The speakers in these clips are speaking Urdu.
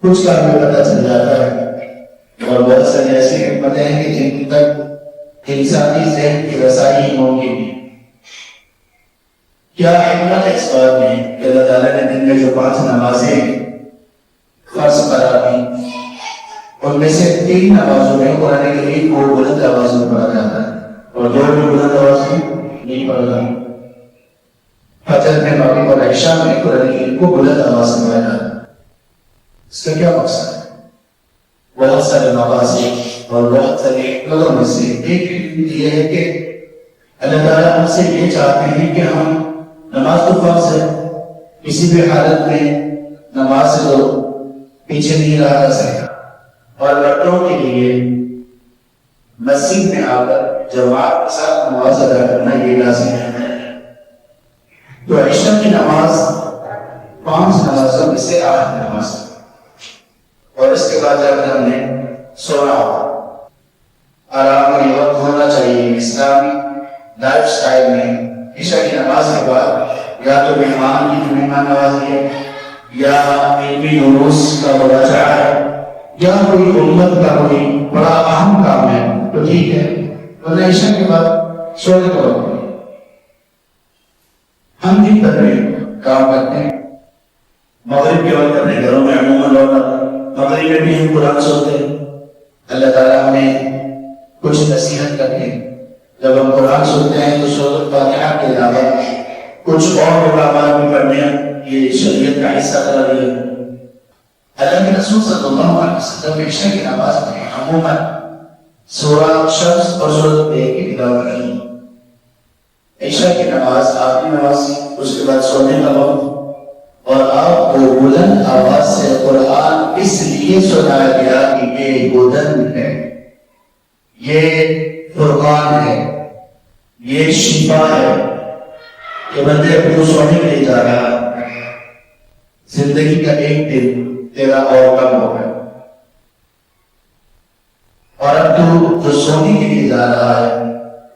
کچھ کا ہمیں پتہ چل جاتا ہے، اور بہت ساری ایسی حکمتیں ہیں کہ جن تک انسانی ذہن کی رسائی ممکن ہے۔ کیا حکمت ہے اس بات میں کہ اللہ تعالیٰ نے دن میں جو 5 نمازیں فرض قرار دی، ان میں سے 3 نمازوں میں قرآن کریم کو بلند آواز میں پڑھا جاتا ہے اور 2 میں بلند آواز میں نہیں پڑھا۔ فجر میں، مغرب اور عشاء میں قرآن کریم کو بلند آواز میں پڑھا جاتا ہے۔ اس کا کیا مقصد ہے؟ بہت سارے مقاصد اور بہت سارے حکمتوں میں سے ایک یہ ہے کہ اللہ تعالیٰ ہم سے یہ چاہتے ہیں کہ ہم نماز تو فرض ہے، کسی بھی حالت میں نماز سے تو پیچھے نہیں رہا جا سکتا، اور لڑکوں کے لیے مسجد میں آ کر جماعت کے ساتھ نماز ادا کرنا یہ لازم ہے۔ تو عشاء کی نماز 5 نمازوں میں سے 8 نماز، اور اس کے بعد جب ہم نے سونا ہو، آرام کا وقت ہونا چاہیے۔ اسلامی لائف سٹائل میں عشاء کی نماز کے بعد یا تو مہمان کی مہمان نوازی ہے، یا علمی دروس کا مراجعہ ہے، یا کوئی امت کا کوئی بڑا اہم کام ہے تو ٹھیک ہے، ورنہ عشاء کے بعد سونے کا وقت ہے۔ ہم دن بھر میں کام کرتے ہیں، مغرب کے وقت اپنے گھروں میں عموماً مغرب میں بھی ہم قرآن سنتے ہیں۔ اللہ تعالیٰ ہمیں کچھ نصیحت کرتے ہیں، جب ہم قرآن سنتے ہیں تو سورۃ الفاتحہ کے علاوہ کچھ اور مقامات بھی پڑھنے یہ شریعت کا حصہ قرار دیا۔ اللہ کے رسول صلی اللہ علیہ وسلم عشاء کی نماز میں عموماً سورہ شمس اور سورۃ الفاتحہ کی تلاوت کریں۔ عشاء کی نماز آخری نماز، اس کے بعد سونے کا وقت، اور آپ کو بلند آواز سے قرآن اس لیے سنایا گیا کہ یہ ہدن ہے، یہ فرقان ہے، یہ شفا ہے کہ بندے اپنے سونے کے لیے جا رہا ہے، زندگی کا ایک دن تیرا اور کم ہو گیا، اور اب تو جو سونے کے لیے جا رہا ہے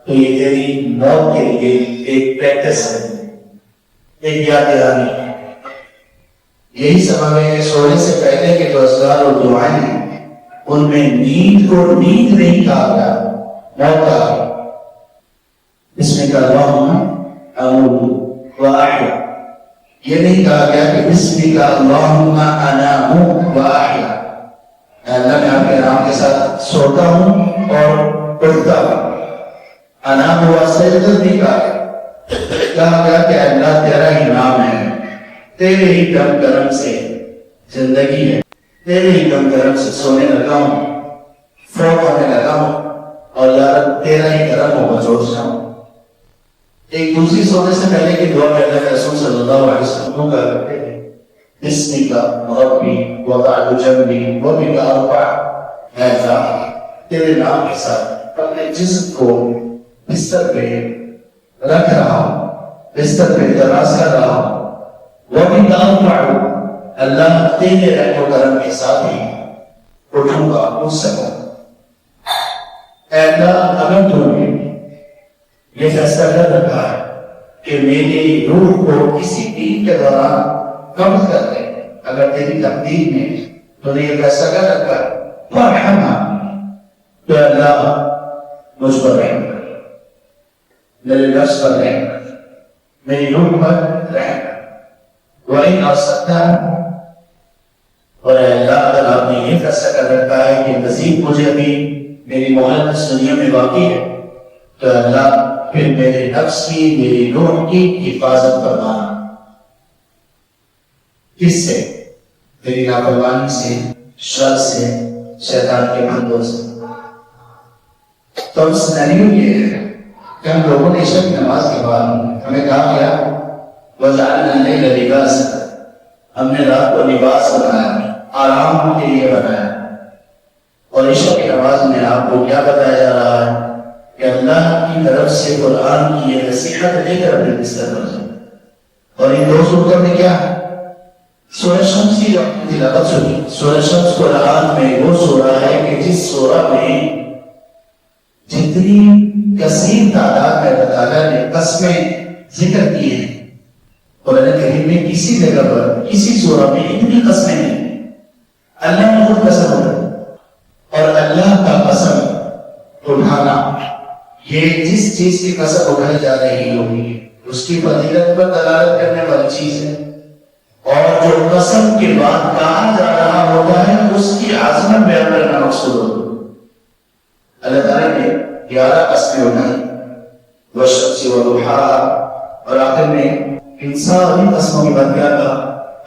تو یہ تیری موت کے لیے ایک پریکٹس ہے، ایک یاد دہانی ہے۔ یہی سبب ہے کہ سونے سے پہلے کے جو اذکار اور دعائیں ہیں ان میں نیند کو نیند نہیں کہا گیا، موت کہا گیا۔ بسمک اللہم اموت واحیا، یہ نہیں کہا گیا کہ بسمک اللہم انام واحیا، اللہ میں آپ کے نام کے ساتھ سوتا ہوں اور اٹھتا ہوں۔ انام واسطہ نہیں کہا گیا کہ اللہ تیرا ہی نام ہے، تیرے ہی دم کرم سے زندگی ہے، تیرے ہی دم کرم سے سونے لگا ہوں، فوت ہونے لگا ہوں، اور یا رب تیرا ہی کرم ہو بچوڑ جاؤں۔ ایک دوسری سونے سے پہلے کی دعا میں اللہ کے رسول صلی اللہ علیہ وسلم کا کرتے ہیں، بسمک ربی وضعت جنبی وبک ارفع، اے اللہ تیرے نام کے ساتھ اپنے جسم کو بستر پہ رکھ رہا ہوں، بستر پہ دراز کر رہا ہوں، وَبِكَ أَرْفَعُ، اللہ تیرے رحم و کرم کے ساتھ ہی اٹھوں گا، اٹھ سکوں۔ اے اللہ اگر تو نے یہ فیصلہ کر رکھا ہے کہ میری روح کو کسی دن کے دوران قبض کر دے، اگر تیری تقدیر میں تو نے یہ فیصلہ کر رکھا ہے فَارْحَمْنَا، تو اللہ مجھ پر رحم کر، میرے نفس پر رحم کر، میری روح پر رحم کر۔ وَإِنْ أَرْسَلْتَ، اور اللہ اگر آپ نے یہ فیصلہ کر رکھا ہے کہ مزید مجھے ابھی میری مہلت اس دنیا میں باقی ہے، تو اللہ پھر میرے نفس کی، میری روح کی حفاظت فرمانا۔ کس سے؟ میری نافرمانی سے، شر سے، شیطان کے بندوں سے۔ تو اب سینریو یہ ہے کہ ہم لوگوں نے عشاء کی نماز کے بعد ہمیں کہا گیا وَجَعَلْنَا اللَّيْلَ لِبَاسًا، ہم نے رات کو لباس بنایا، آرام کے لیے بنایا، اور عشاء کی نماز میں آپ کو کیا بتایا جا رہا ہے کہ اللہ کی طرف سے قرآن کی یہ نصیحت لے کر اپنے بستر پر جائیں۔ اور ان 2 صورتوں میں کیا ہے؟ سورہ شمس کی جو تلاوت سنی، سورہ شمس قرآن میں وہ سورہ ہے کہ جس سورہ میں جتنی کثیر تعداد میں اللہ تعالیٰ نے قسمیں ذکر کی ہیں، قرآن کریم میں کسی جگہ پر کسی سورہ میں اتنی قسمیں نہیں، اللہ نے خود قسم اٹھائی، اور اللہ کا قسم اٹھانا یہ جس چیز کی قسم اٹھائی جا رہی ہوگی اس کی فضیلت پر دلالت کرنے والی چیز ہے، اور جو قسم کے بعد کہا جا رہا ہوتا ہے اس کی عظمت بیان کرنا مقصود ہوتا ہے۔ اللہ تعالیٰ نے 11 قسمیں اٹھائی، والشمس وضحاها، اور آخر میں ان ساری قسموں کے بعد کیا کہا؟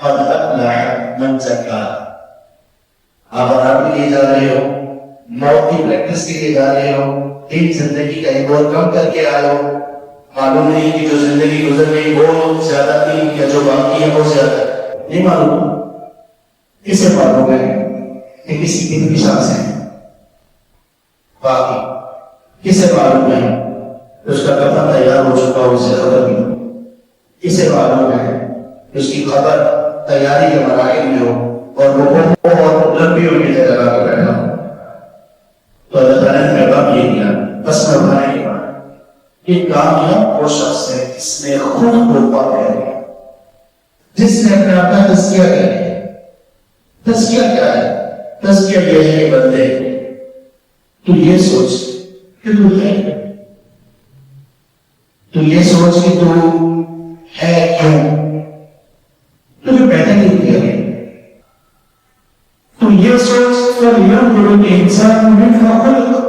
قد افلح من زکاها۔ آپ آرام کے لیے جا رہے ہو، موت کی پریکٹس کے لیے جا رہے ہو، ایک زندگی کا ایک اور کم کر کے آئے ہو، معلوم نہیں کہ جو زندگی گزر گئی وہ زیادہ تھی یا جو باقی ہے وہ زیادہ ہے، نہیں معلوم۔ کسے معلوم ہے کہ کسی دن کی سانس ہے باقی؟ کسے معلوم ہے اس کا کفن تیار ہو چکا ہو، اسے خبر نہیں؟ کسے معلوم ہے اس کی خبر تیاری کے مراحل میں ہو اور وہ اور لمبی ہوئی جگہ لگا کے بیٹھا ہو؟ تو اللہ تعالیٰ نے پیغام یہ دیا قسم اٹھانے کے بعد کہ کامیاب وہ شخص ہے جس نے خود کو پاک کر لیا، جس نے اپنے آپ کا تزکیہ کر لیا۔ تزکیہ کیا ہے؟ تزکیہ یہ ہے کہ بندے تو یہ سوچ کہ تو ہے، تو یہ سوچ کہ تو ہے کیوں، تجھے پیدا کیوں کیا گیا، تو یہ سوچ فَلْيَنْظُرِ الْإِنسَانُ مِمَّ خُلِقَ،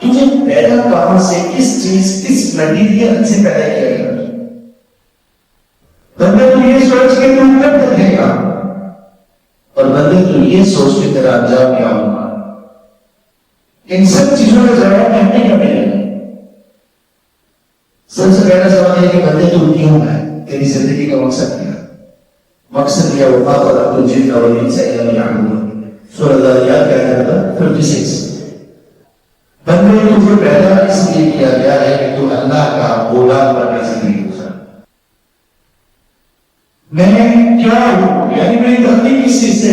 تجھے پیدا کہاں سے، کس چیز، کس مٹیریل سے پیدا کیا گیا۔ بندے تو یہ سوچ کے تو کب رہے گا، اور بندے تو یہ سوچ کے تیرا انجام کیا ہوگا۔ ان سب چیزوں کا جواب ہمیں کیا ملے گا؟ سب سے پہلا سوال ہے کہ بندے تو کیوں ہے، تیری زندگی کا مقصد کیا؟ مقصد یہ وما خلقت الجن والانس الا ليعبدون، سورہ الذاريات کا آیت نمبر 56۔ بندے تجھے پیدا اس لیے کیا گیا ہے کہ تو اللہ کا اولاد بن کر زندگی گزار۔ میں کیا ہوں، یعنی میری تخلیق کس چیز سے؟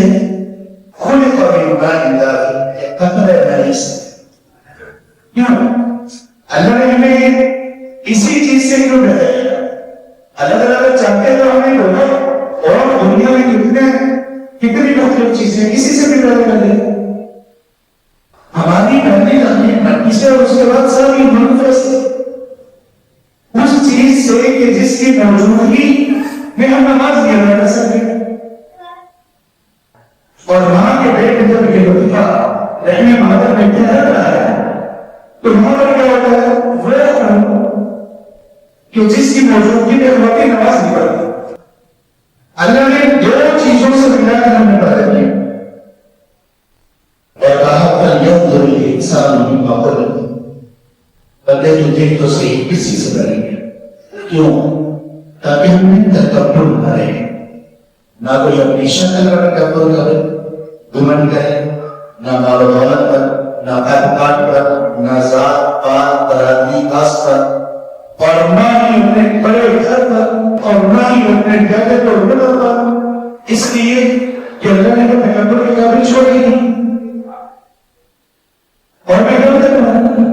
خلق من ماء دافق، قطرہ ماء سے۔ کیوں؟ اللہ نے ہمیں اسی چیز سے کیوں پیدا کیا؟ اللہ تعالیٰ چاہتے تو ہمیں بولا اور دنیا میں کتنی مختلف چیزیں اسی سے بھی پیدا کر دیں۔ ہماری پہلی تخلیق مٹی سے اور اس کے بعد ساری نطفے سے، اس چیز سے کہ جس کی موجودگی میں ہم نماز نہیں ادا کر سکتے، اور ماں کے پیٹ میں جب یہ نطفہ رحم مادر میں ٹھہر رہا ہے تو وہاں پر کیا ہوتا ہے؟ وہ کہ جس کی موجودگی میں واقعی نماز نہیں پڑھتی۔ اللہ نے دو چیزوں سے ملا کر ہمیں پیدا کیا اور کہا فَلْيَنْظُرِ الْإِنسَانُ مِمَّ خُلِقَ، بندے تو دیکھ تو صحیح کس چیز سے پیدا کیا؟ کیوں؟ تاکہ ہم میں تکبر نہ رہے، نہ کوئی اپنی شکل پر تکبر کرے، گھمنڈ کرے، نہ مال و دولت پر، نہ تعلقات پر، نہ ذات پات برادری کاسٹ پر، اور نہ ہی اپنے بڑے گھر پر، اور نہ ہی اپنے جگہ اور بڑا پر، اس لیے کہ اللہ نے تو تکبر کے قابل چھوڑی نہیں، اور میں کہتا ہوں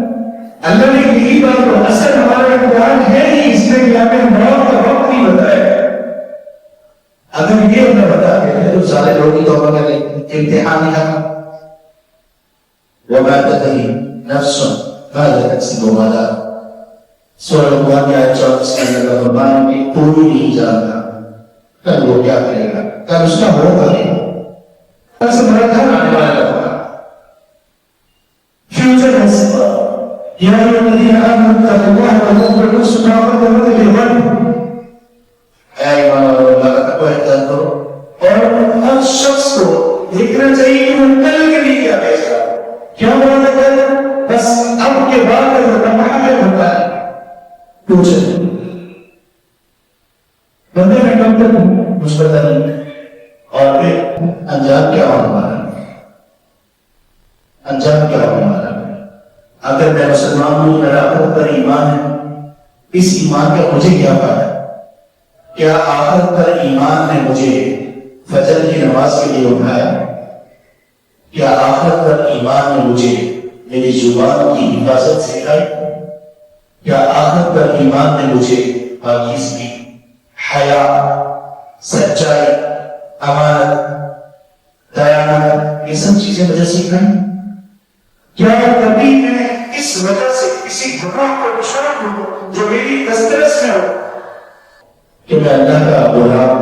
اللہ نے یہی بات کو اصل ہمارا امتحان ہے ہی اس میں کہ ہمیں موت کا وقت نہیں بتایا۔ اگر یہ ہمیں بتا دیتے تو سارے لوگ ہی توبہ کریں، امتحان نہیں آتا۔ وَمَا تَدْرِي نَفْسٌ مَاذَا تَكْسِبُ غَدًا، سورہ لقمان کی آیت 34 کے اندر فرمایا کہ کوئی نہیں جانتا کل وہ کیا کرے گا، کل اس کا ہوگا نہیں، کل سے بڑا گھر آنے والا ہوگا۔ فیوچر ہے سوا یا ایھا الذین آمنوا اتقوا اللہ وذکروا نفس ما قدمت لغد، اے ایمان والو اللہ کا تقوی اختیار کرو، اور ہر شخص کو دیکھنا چاہیے کہ وہ کل کے لیے کیا بھیج رہا ہے، کیا بات ہے، بس اب کے بعد کا محمد ہوتا ہے فیوچر۔ بندے میں کم تک مثبت نہیں، اور پھر انجام کیا ہونے والا ہے، انجام کیا ہونے والا ہے۔ اگر میں مسلمان ہوں، میرا آخرت پر ایمان ہے، اس ایمان کا مجھے کیا فائدہ؟ کیا آخرت پر ایمان نے مجھے فجر کی نماز کے لیے اٹھایا؟ کیا آخرت پر ایمان نے مجھے میری زبان کی حفاظت سکھائی؟ کیا آخرت پر ایمان نے مجھے پاکیزگی، حیا، سچائی، امانت، دیانت، یہ سب چیزیں وجہ سے کریں. کیا کبھی میں اس وجہ سے کسی گناہ کو چھوڑ دوں جو میری دسترس میں ہو کہ میں اللہ کا غلام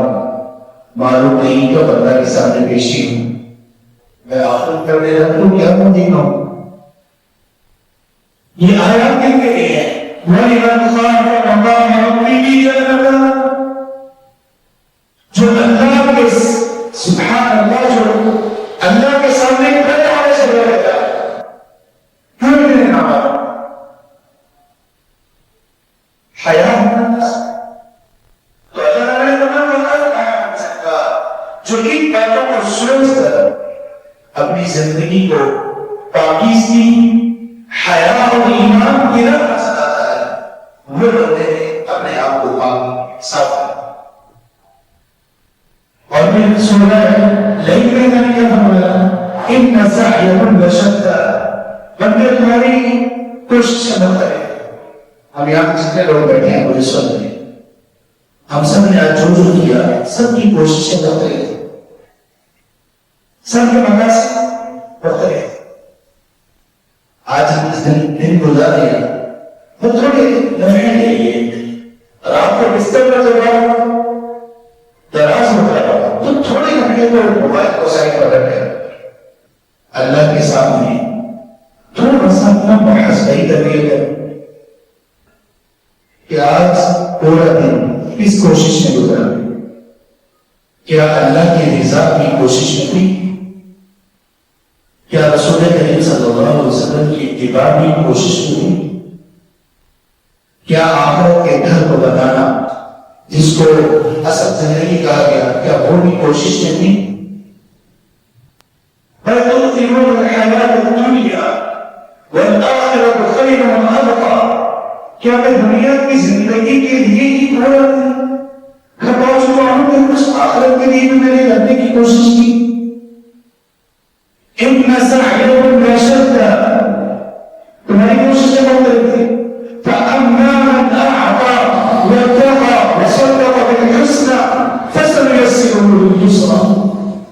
معلوم نہیں کب اللہ کے سامنے پیشی ہوں، میں آخرت کر دے رہا ہوں، کیا ہوں دینا ہوں. یہ آیات کن کے لیے ہے وَلِمَنْ خَافَ مَقَامَ رَبِّهِ جَنَّتَانِ، جو اللہ کے سبحان اللہ جو اللہ کے سامنے کھڑے ہونے سے ڈرے گا. کیوں نہیں نام حیات تو اللہ نے بنا جو ان باتوں کو سوچ کر اپنی زندگی کو پاکیزگی، حیا اور ایمان کی راہ چلاتا ہے، وہ بندے نے اپنے آپ کو پاک صاف کیا. اور پھر سورہ لیل میں کیا فرمایا ان سعیکم لشتیٰ، بندے تمہاری کوشش نہ کرے. ہم یہاں جتنے لوگ بیٹھے ہیں مجھے سن رہے ہیں، ہم سب نے آج جو کیا سب کی کوششیں کرتے رہے، سب کے مقاصد بڑھتے رہے. آج ہم اس دن گزارے ہیں وہ تھوڑے لمحے کے لیے رات کو بستر پر جب دراز ہوتا ہے تو تھوڑے گھنٹے کو موبائل کو سائڈ پر رکھ کر اللہ کے سامنے تھوڑا سا اپنا محاسبہ کر لیا کہ آج پورا دن کس کوشش میں گزرا، کیا اللہ کی رضا کی کوشش میں تھی، کیا رسول کریم صلی اللہ علیہ وسلم کی اتباع کی کوشش میں تھی، کیا آخرت کے گھر کو بنانا جس کو اصل زندگی کہا گیا کیا وہ بھی کوشش میں تھی. فَتُؤْثِرُونَ الْحَيَاةَ الدُّنْيَا وَالْآخِرَةُ خَيْرٌ وَأَبْقَىٰ، کیا میں دنیا کی زندگی کے لیے ہی تھوڑا کھپا چکا ہوں کہ کچھ آخرت کے لیے بھی میں نے کرنے کی کوشش کی. اِنَّ سَعْيَكُمْ لَشَتَّىٰ، تمہاری کوششیں بہت تھی. فَأَمَّا مَنْ أَعْطَىٰ وَاتَّقَىٰ وَصَدَّقَ بِالْحُسْنَىٰ فَسَنُيَسِّرُهُ لِلْيُسْرَىٰ،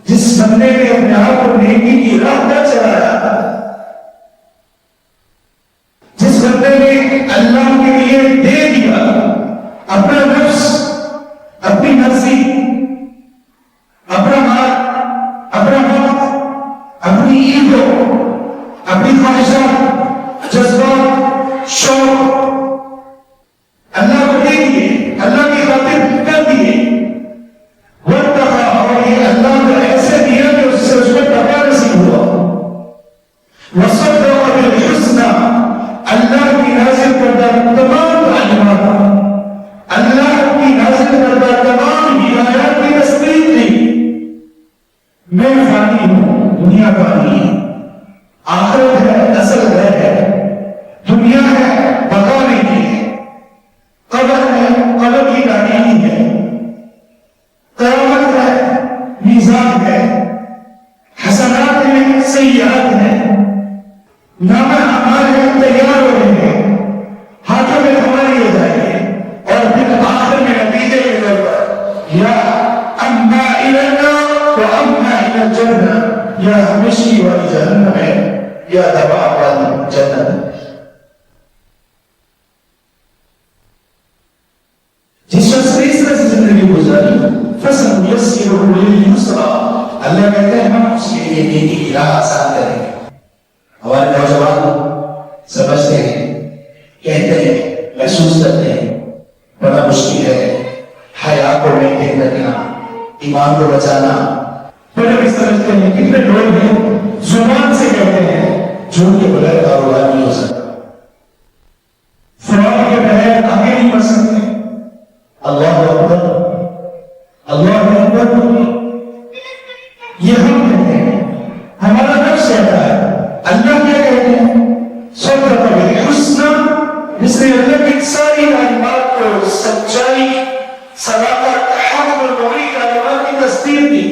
جس بندے نے اپنے آپ کو نیکی کی راہ پر چلایا، جس بندے نے اللہ کے لیے دے دیا اپنا نفس، اپنی مرضی، اپنا مال، اپنا وقت، اپنی ایگو، اپنی خواہشات، جذبات، شوق اللہ کو دے دیے، اللہ کی خاطر کر دیے. وَاتَّقَىٰ، اور یہ اللہ نے ایسے دیا کہ اس سے اس میں تقویٰ نصیب ہوا. وَصَدَّقَ بِالْحُسْنَىٰ، اللہ کی نازل کردہ تمام تعلیمات، اللہ کی نازل کردہ تمام ہدایات کی تصدیق کی. میں فانی ہوں، دنیا فانی ہے، آخرت ہے اصل گھر ہے، دنیا ہے بقانے کی ہے، قبر ہے قبر کی گاڑی ہی ہے، قیامت ہے میزان ہے، حسنات ہیں سیئات ہیں، نام اعمال ہے تیار ہو رہے ہیں، ہاتھوں میں ہماری ہو جائے گی اور پھر آخر میں نتیجے میں لگا یا اما النا و اما الى الجنہ، یا ہمیشگی والی جہنم ہے یا دبا والی جنت. جس شخص نے اس طرح سے زندگی گزاری فَسَنُيَسِّرُهُ لِلْيُسْرَىٰ، اللہ کہتے ہیں ہم اس کے لیے نیکی کی راہ آسان کریں گے. ہمارے نوجوان سمجھتے ہیں، کہتے ہیں، محسوس کرتے ہیں بڑا مشکل ہے حیا کو مینٹین رکھنا، ایمان کو بچانا. بڑے بھی سمجھتے ہیں کتنے لوگ ہیں زبان سے کہتے ہیں جھوٹ کے بغیر کاروبار نہیں ہو سکتا، فراڈ کے بغیر آگے نہیں بڑھ سکتے. اللہ اکبر، اللہ اکبر، یہ ہم کہتے ہیں، ہمارا نفس کہتا ہے. اللہ کیا کہتے ہیں؟ صدق بالحسنى، جس نے اللہ کی ساری تعلیمات کو سچائی، صداقت، حق اور نوری تعلیمات کی تصدیق دی.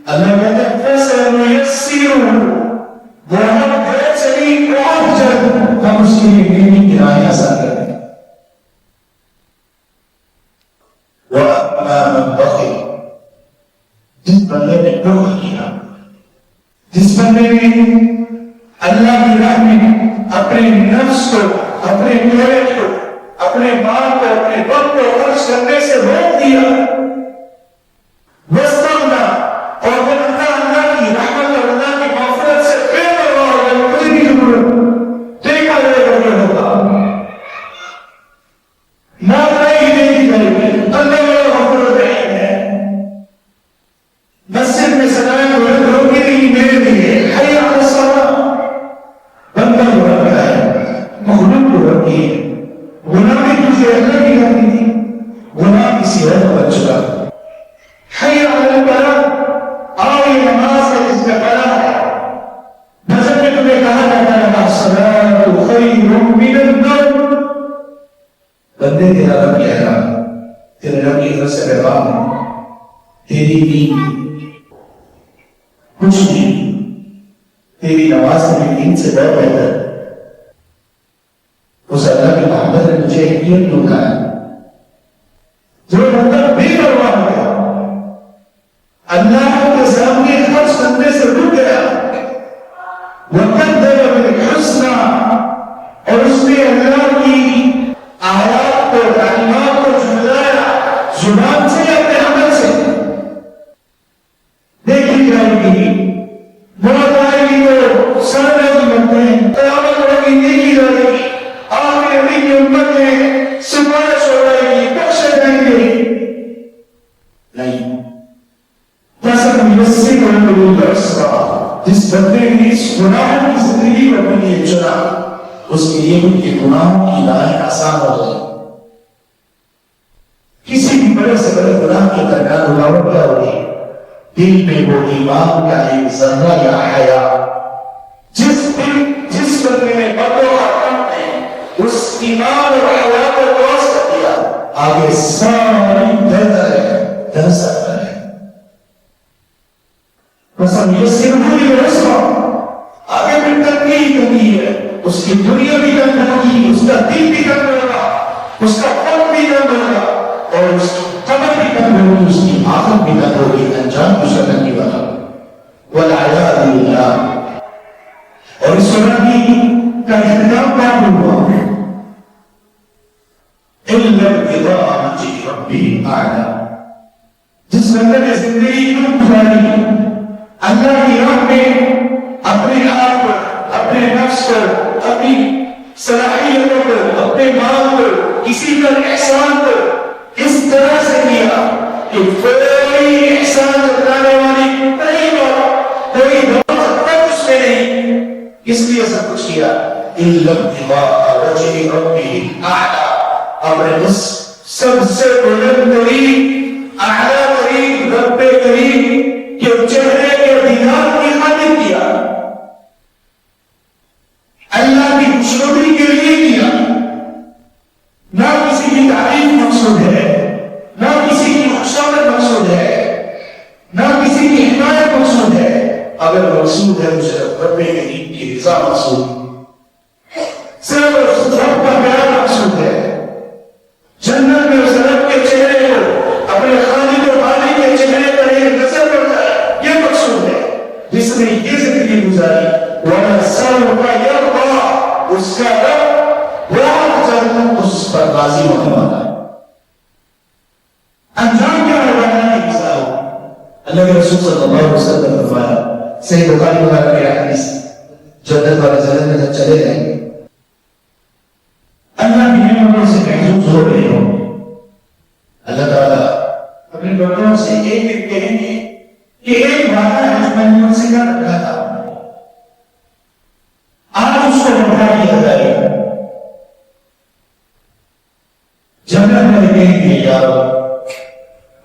اللہ کہتے ہیں فَسَنُيَسِّرُهُ، بہت دیر چلی بہت جلد ہم اس کے لیے نیکی کی راہیں آسان کرتے ہیں. وَأَمَّا مَنْ بَخِلَ، جس بندے نے بخل کیا، اللہ کی راہ میں اپنے نفس کو، اپنے پیٹ کو، اپنے مال کو، اپنے وقت کو خرچ کرنے سے روک دیا، وسطنا، اور پھر اللہ کی رحمت اور اللہ کی مغفرت سے بے پرواہ ہو گئے، کوئی بھی ضرورت دیکھا جائے گا ہوگا نہ نہیں دیکھی جائے گی، اللہ کا مغفرت ہے۔ مسجد میں سجائے ہوئے لوگوں کے لیے میرے لیے حی علی الصلاۃ، بندہ ہو رکھا ہے، مخلوق ہو رکھی ہے، گناہ بھی تجھے اللہ کی کرنی تھی، گناہ کسی اور کا بچ چکا، حی علی الفلاح، آؤ یہ نماز ہے جس میں فلاح ہے۔ نظر میں تمہیں کہا جاتا ہے الصلاۃ خیر من النوم، بندے تیرا رب کہہ رہا، تیرے رب کی طرف سے پیغام ہے، تیری دین کچھ نہیں، تیری نماز میں دین سے بہت بہتر۔ اس اللہ کی محبت نے مجھے یقین روکا ہے، جو بندہ بے پرواہ ہو گیا، اللہ کے سامنے خرچ کرنے سے رک گیا، وَقَدَّرَ بِالْحُسْنَى، اور اس نے اللہ کی آیات کو، تعلیمات کو جھٹلایا، زبان سے اپنے عمل سے۔ دیکھی جائے گی، موت آئے گی تو سر نہیں بنتے، قیامت ہوگی دیکھی جائے گی، آخر نبی کی امت میں سفارش ہو جائے گی، بخشے جائیں گے نہیں۔ جس بندے نے اس گناہ کی زندگی کو اپنے لیے چنا، اس کے لیے ان کے گناہوں کی راہیں آسان ہو جائے۔ کسی بھی بڑے سے بڑے گناہ کے درمیان رکاوٹ کیا ہوگی؟ دل میں وہ ایمان کا ایک ذرہ یا حیا، جس بندے نے اس ایمان اور حیا کو کراس کر دیا، آگے ساری در سکتا ہے۔ آگے پھر تنقید کرنی ہے، اس کی دنیا بھی تنگ ہوگی، اس کا دل بھی تنگ ہوگا، اس کا قلب بھی تنگ ہوگا، اور اس کی قبر بھی تنگ ہوگی، اس کی آخرت بھی تنگ ہوگی، انجام کچھ کرنے والا والعیاذ باللہ۔ اور اس سورہ کا اختتام کیا ہوا؟ اِلَّا ابْتِغَاءَ وَجْهِ رَبِّهِ الْأَعْلَىٰ، جس بندے نے زندگی کیوں گزاری اللہ کی راہ میں، اپنے آپ پر، اپنے نفس پر، اپنی صلاحیتوں پر، اپنے مال پر، کسی پر احسان پر اس طرح سے کیا کہ کوئی احسان جتانے والی کوئی دولت تک اس میں نہیں، اس لیے سب کچھ کیا اِلَّا ابْتِغَاءَ وَجْهِ رَبِّهِ الْأَعْلَىٰ، اپنے اس سب سے بلند ترین، اعلیٰ ترین رب کریم کے چہرے کے دیدار کی خاطر کیا، اللہ کی خوشنودی کے لیے کیا، نہ کسی کی تعریف مقصود ہے، نہ کسی کی خوشامد مقصود ہے، نہ کسی کی حمایت مقصود ہے۔ اگر مقصود ہے مجھے رب کریم کی رضا مقصود، صرف رب کا پیار مقصود ہے، جنت میں اس رب کے چہرے کو، اپنے خالق و مالک کے چہرے پر ایک نظر پڑتا ہے، یہ مقصود ہے۔ جس نے یہ زندگی گزاری وَلَسَوْفَ يَرْضَىٰ، اس کا رب بہت جلد اس پر راضی ہونے والا ہے۔ انجام کیا ہوگا کی غذا ہو؟ اللہ کے رسول صلی اللہ علیہ وسلم نے فرمایا، صحیح بخاری وغیرہ کی حدیث، جنت والے جنت میں جب چلے جائیں گے، اللہ کی نعمتوں سے محظوظ ہو رہے ہوں، اللہ تعالیٰ اپنے بندوں سے ایک ایک کہیں گے کہ ایک وعدہ ہے جو میں نے ان سے کر رکھا تھا، آج اس کو بڑھا دیا جائے گا۔ جنت میں کہیں گے یا رب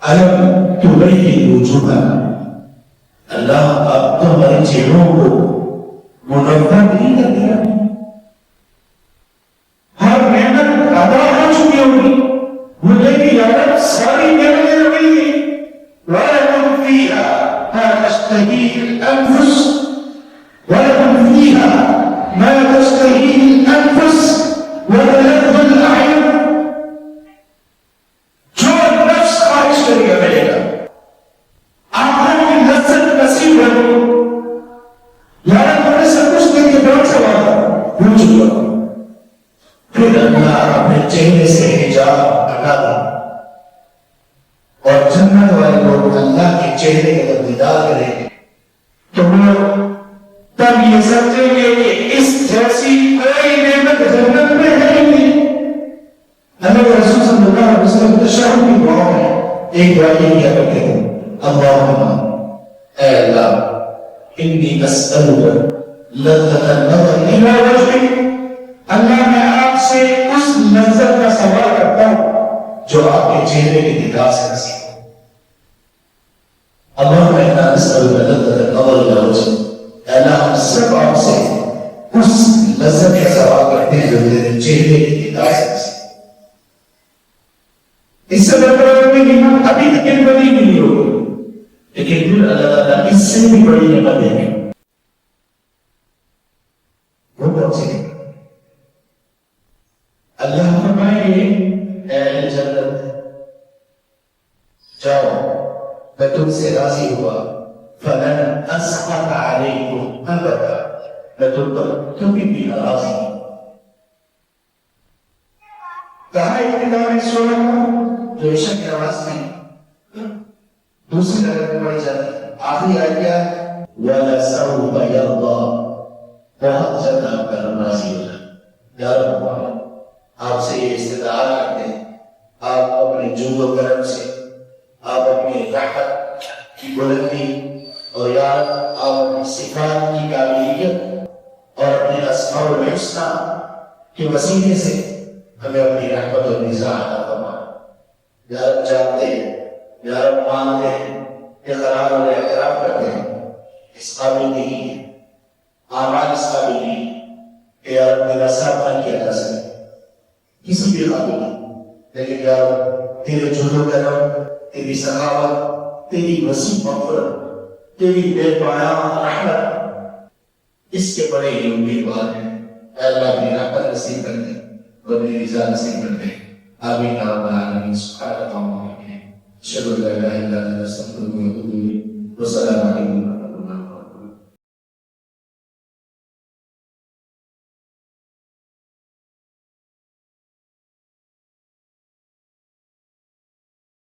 الم تبیض وجوہنا، اللہ آپ تو ہمارے چہروں کو منور نہیں کر دیا، ہر نعمت ادا ہو چکی ہوگی، مجھے بھی یاد ساری نعمتیں مل گئی، وَلَكُمْ فِيهَا مَا تَشْتَهِيهِ الْأَنفُسُ وَلَكُمْ فِيهَا مَا تَشْتَهِيهِ الْأَنفُسُ وَتَلَذُّ الْأَعْيُنُ، جو نفس خواہش کرے گا ملے گا، آنکھوں کی لذت نصیب ہوگی، رکھا تھا، اور جنت والے لوگ اللہ کے چہرے کا جب دیدار کریں گے تو وہ تب یہ سمجھیں گے کہ اس جیسی کوئی نعمت جنت میں ہے ہی نہیں۔ اللہ کے رسول صلی اللہ علیہ وسلم تشہد کی دعا میں ایک دعا یہ کیا کرتے ہیں، اللہم اے اللہ انی اسألک لذت النظر الی وجہک، اللہ میں آپ سے اس لذت کا سوال کرتا ہوں جو آپ کے چہرے کے دیدار سے نصیب ہو۔ اللہم انا نسألک لذت النظر الی وجہک، اے اللہ ہم سب آپ سے اس لذت کا سوال کرتے ہیں جو تیرے چہرے کے دیدار سے نصیب ہو۔ اس سے بہتر ہے کہ ہم ابھی تک ان بڑی نہیں ہوگی، لیکن پھر اللہ تعالیٰ اس سے بھی بڑی نعمت دیں گے۔ وہ کون سی نعمت؟ اللہ فرمائے اے اہل جنت جاؤ میں تم سے راضی ہوا، فلن اسخط علیکم ابدا، میں تم پر کبھی بھی ناراض ہوں۔ کہا ابتداء سورہ جو عشاء کی آواز میں دوسری طرف میں پڑھی جاتی ہے، آخری آیت کیا ہے؟ وَلَسَوْفَ يَرْضَىٰ، بہت جلد آپ کا رب راضی ہو جائے۔ یا رب آپ سے یہ استدعا کرتے ہیں، آپ اپنے جود و کرم سے، آپ اپنی رحمت کی بلندی اور یا رب آپ اپنی صفات کی قابلیت اور اپنے اسماء الحسنی کے وسیلے سے ہمیں اپنی رحمت اور نظام عطا فرما۔ یا رب جانتے ہیں، یا رب مانتے ہیں، اقرار اور اعتراف کرتے ہیں اس قابل نہیں ہے، اعمال اس قابل نہیں کہ یا رب میرا صاف نہ کیا جا سکے، کسی بھی قابل نہیں، لیکن یا رب تیرے جود و کرم، تیری سخاوت، تیری وسیع مغفرت، تیری بے پایان رحمت، اس کے بڑے ہی امیدوار ہیں۔ اے اللہ اپنی رحمت نصیب کر دے، اپنی رضا نصیب کر دے۔ آمین یا رب العالمین۔ سبحانک اللہم و بحمدک، اشہد ان لا الہ الا انت، استغفرک۔